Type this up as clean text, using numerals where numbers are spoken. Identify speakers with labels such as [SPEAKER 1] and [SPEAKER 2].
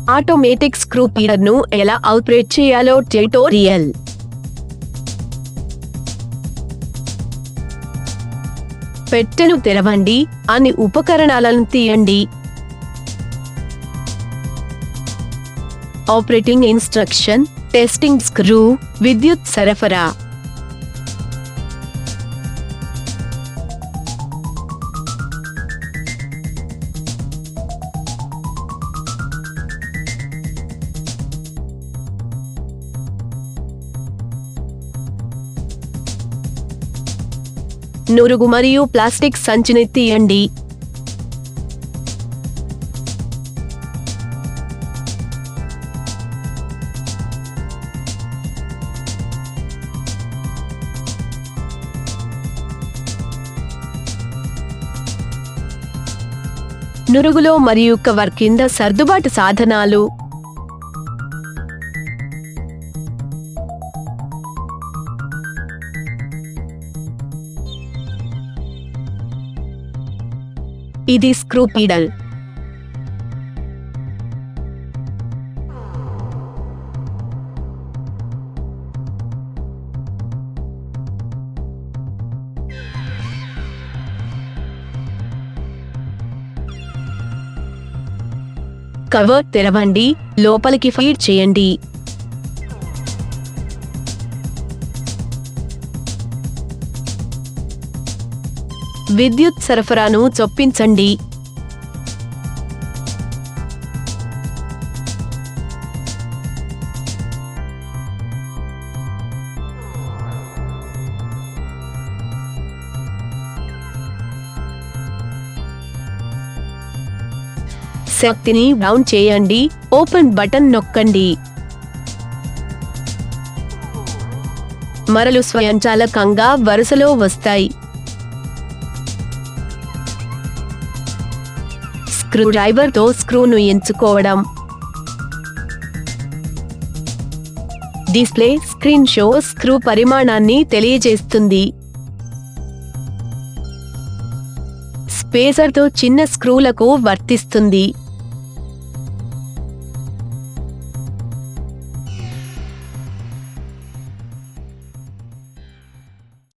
[SPEAKER 1] Automatic screw ఫీడర్ను ఎలా operate చేయాలో tutorial. పెట్టెను తెరవండి, అన్ని ఉపకరణాలను తీయండి. ఆపరేటింగ్ ఇన్స్ట్రక్షన్, టెస్టింగ్ స్క్రూ, విద్యుత్ సరఫరా. నురుగు మరియు ప్లాస్టిక్ సంచిని తీయండి. నురుగులో మరియు కవర్ కింద సర్దుబాటు సాధనాలు. ఇది స్క్రూ ఫీడర్. కవర్ తెరవండి, లోపలికి ఫీడ్ చేయండి. విద్యుత్ సరఫరాను చొప్పించండి. శక్తిని డౌన్ చేయండి, ఓపెన్ బటన్ నొక్కండి. మరలు స్వయంచాలకంగా వరుసలో వస్తాయి. స్క్రూ డ్రైవర్తో స్క్రూను ఎంచుకోవడం. డిస్ప్లే స్క్రీన్ షో స్క్రూ పరిమాణాన్ని తెలియజేస్తుంది. స్పేసర్తో చిన్న స్క్రూలకు వర్తిస్తుంది.